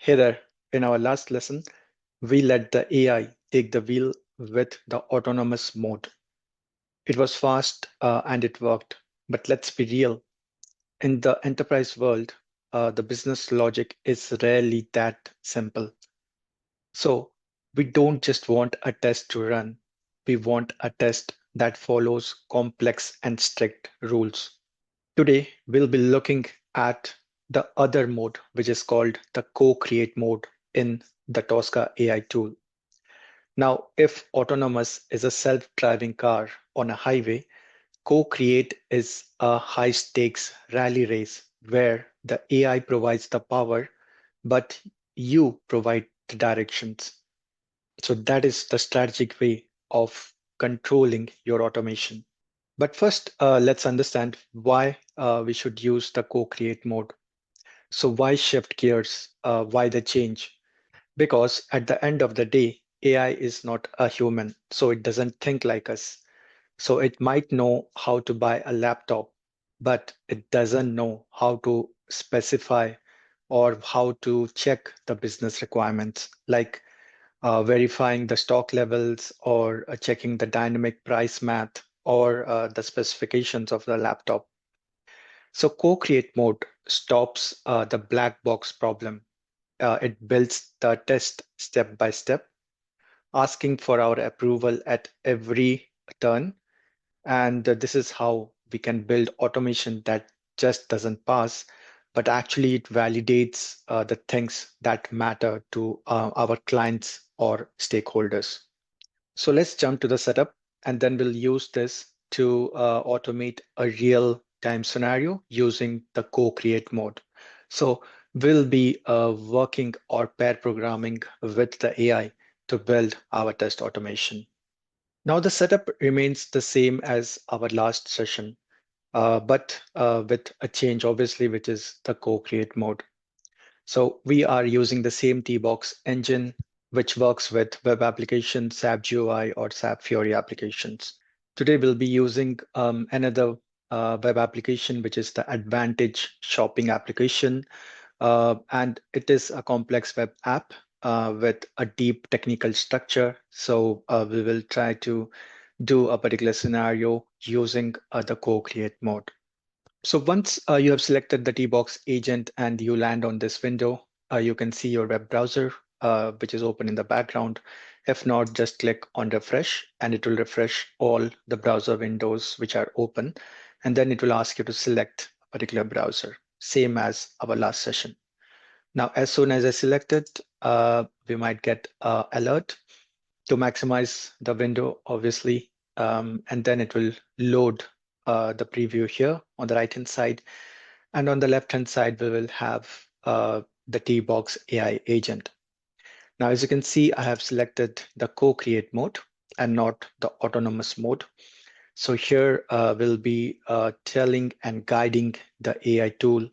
Hey there, in our last lesson, we let the AI take the wheel with the autonomous mode. It was fast and it worked. But let's be real. In the enterprise world, the business logic is rarely that simple. So we don't just want a test to run. We want a test that follows complex and strict rules. Today, we'll be looking at the other mode, which is called the co-create mode in the Tosca AI tool. Now, if autonomous is a self-driving car on a highway, co-create is a high-stakes rally race where the AI provides the power, but you provide the directions. So that is the strategic way of controlling your automation. But first, let's understand why we should use the co-create mode. So why shift gears? Why the change? Because at the end of the day, AI is not a human, so it doesn't think like us. So it might know how to buy a laptop, but it doesn't know how to specify or how to check the business requirements, like verifying the stock levels or checking the dynamic price math or the specifications of the laptop. So co-create mode stops the black box problem. It builds the test step by step, asking for our approval at every turn. And this is how we can build automation that just doesn't pass, but actually it validates the things that matter to our clients or stakeholders. So let's jump to the setup, and then we'll use this to automate a real time scenario using the co-create mode. So we'll be working or pair programming with the AI to build our test automation. Now the setup remains the same as our last session, but with a change, obviously, which is the co-create mode. So we are using the same TBox engine, which works with web applications, SAP GUI, or SAP Fiori applications. Today, we'll be using another web application, which is the Advantage shopping application. And it is a complex web app with a deep technical structure. So we will try to do a particular scenario using the co-create mode. So once you have selected the TBox agent and you land on this window, you can see your web browser, which is open in the background. If not, just click on refresh and it will refresh all the browser windows which are open. And then it will ask you to select a particular browser, same as our last session. Now, as soon as I select it, we might get an alert to maximize the window, obviously, and then it will load the preview here on the right-hand side. And on the left-hand side, we will have the TBox AI agent. Now, as you can see, I have selected the co-create mode and not the autonomous mode. So here we'll be telling and guiding the AI tool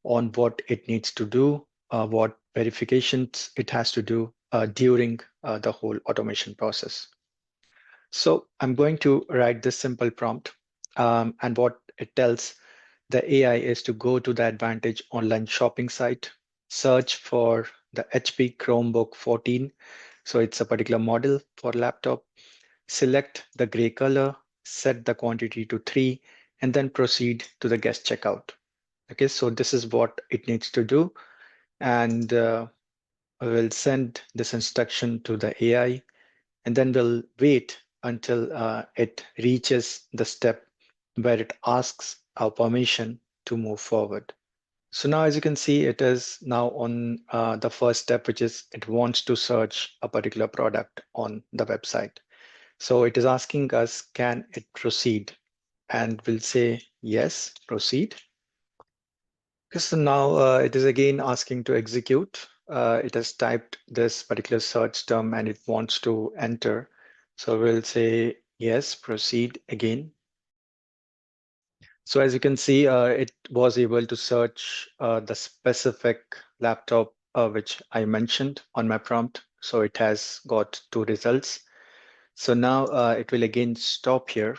on what it needs to do, what verifications it has to do during the whole automation process. So I'm going to write this simple prompt, and what it tells the AI is to go to the Advantage online shopping site, search for the HP Chromebook 14. So it's a particular model for laptop. Select the gray color, set the quantity to 3, and then proceed to the guest checkout. Okay, so this is what it needs to do. And I will send this instruction to the AI, and then we'll wait until it reaches the step where it asks our permission to move forward. So now, as you can see, it is now on the first step, which is it wants to search a particular product on the website. So it is asking us, can it proceed? And we'll say, yes, proceed. Okay, so now it is again asking to execute. It has typed this particular search term and it wants to enter. So we'll say, yes, proceed again. So as you can see, it was able to search the specific laptop which I mentioned on my prompt. So it has got 2 results. So now it will again stop here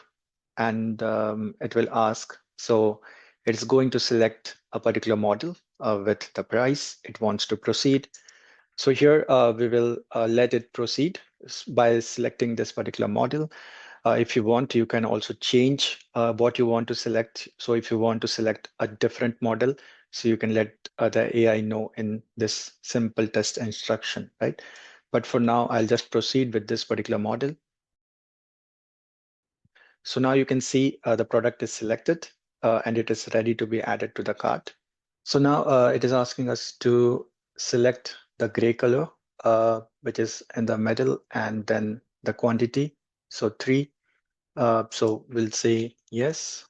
and it will ask. So it's going to select a particular model with the price. It wants to proceed. So here we will let it proceed by selecting this particular model. If you want, you can also change what you want to select. So if you want to select a different model, so you can let the AI know in this simple test instruction, right? But for now, I'll just proceed with this particular model. So now you can see the product is selected and it is ready to be added to the cart. So now it is asking us to select the gray color, which is in the middle, and then the quantity. So 3. So we'll say yes.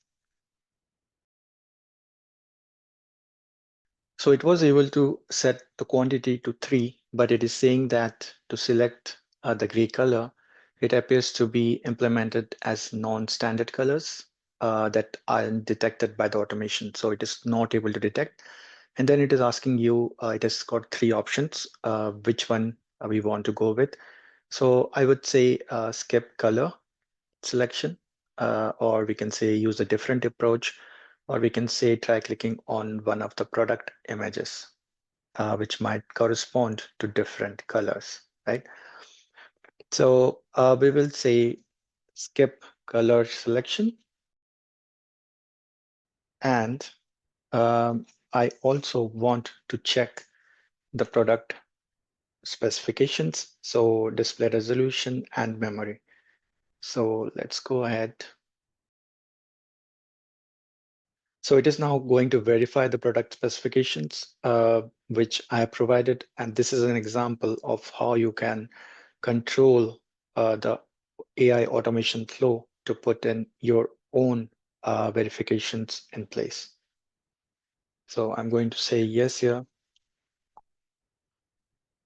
So it was able to set the quantity to 3, but it is saying that to select the gray color, it appears to be implemented as non-standard colors that are detected by the automation. So it is not able to detect. And then it is asking you, it has got 3 options, which one we want to go with. So I would say skip color selection, or we can say use a different approach, or we can say try clicking on one of the product images, which might correspond to different colors, right? So we will say skip color selection. And I also want to check the product specifications, so display resolution and memory. So let's go ahead. So it is now going to verify the product specifications, which I have provided. And this is an example of how you can control the AI automation flow to put in your own verifications in place. So I'm going to say yes here.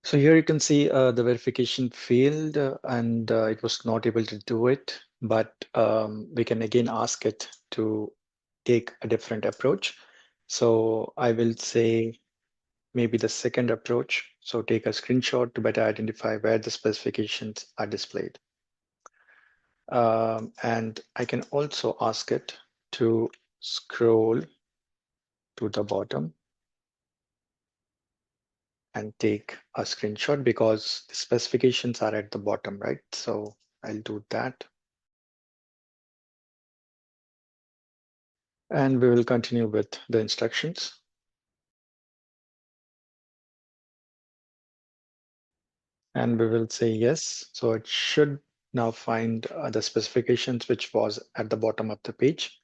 So here you can see the verification failed and it was not able to do it, but we can again ask it to take a different approach. So I will say maybe the second approach. So take a screenshot to better identify where the specifications are displayed. And I can also ask it to scroll to the bottom and take a screenshot because the specifications are at the bottom, right? So I'll do that. And we will continue with the instructions. And we will say yes. So it should now find the specifications which was at the bottom of the page.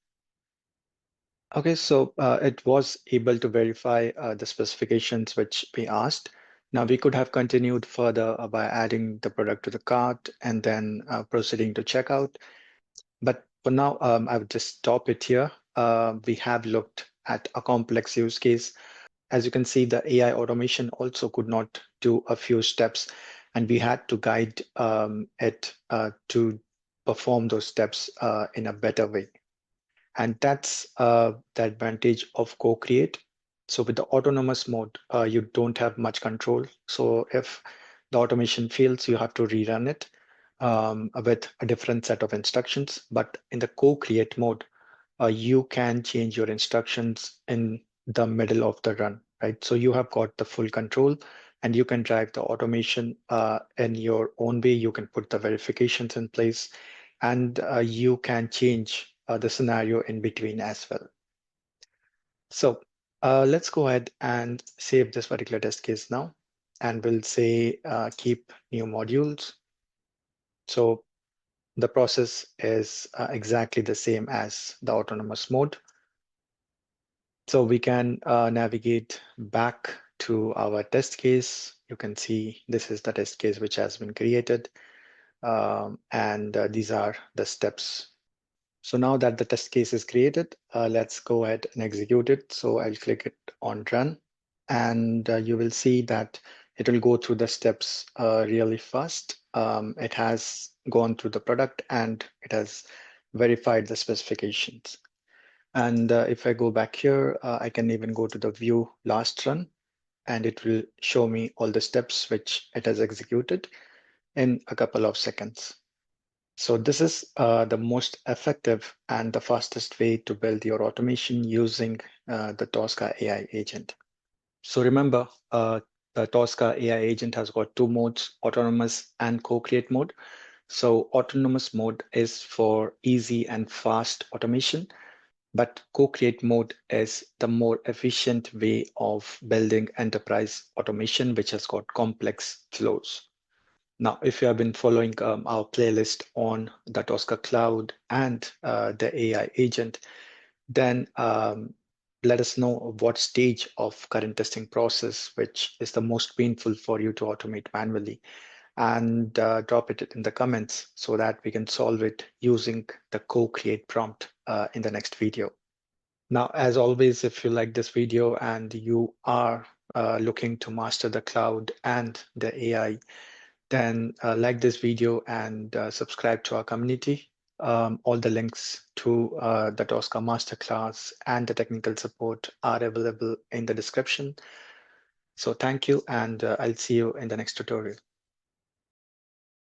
Okay, so it was able to verify the specifications which we asked. Now we could have continued further by adding the product to the cart and then proceeding to checkout. But for now, I would just stop it here. We have looked at a complex use case. As you can see, the AI automation also could not do a few steps, and we had to guide it to perform those steps in a better way. And that's the advantage of co-create. So with the autonomous mode, you don't have much control. So if the automation fails, you have to rerun it with a different set of instructions. But in the co-create mode, you can change your instructions in the middle of the run, right? So you have got the full control and you can drive the automation in your own way. You can put the verifications in place and you can change the scenario in between as well. So let's go ahead and save this particular test case now. And we'll say keep new modules. So the process is exactly the same as the autonomous mode. So we can navigate back to our test case. You can see this is the test case which has been created. And these are the steps. So now that the test case is created, let's go ahead and execute it. So I'll click it on run. And you will see that it will go through the steps really fast. It has gone through the product and it has verified the specifications. And if I go back here, I can even go to the view last run, and it will show me all the steps which it has executed in a couple of seconds. So this is the most effective and the fastest way to build your automation using the Tosca AI agent. So remember, the the Tosca AI agent has got two modes, autonomous and co-create mode. So autonomous mode is for easy and fast automation, but co-create mode is the more efficient way of building enterprise automation, which has got complex flows. Now, if you have been following our playlist on the Tosca Cloud and the AI agent, then let us know what stage of current testing process, which is the most painful for you to automate manually, and drop it in the comments so that we can solve it using the co-create prompt in the next video. Now, as always, if you like this video and you are looking to master the cloud and the AI, then like this video and subscribe to our community. All the links to the Tosca Masterclass and the technical support are available in the description. So thank you, and I'll see you in the next tutorial.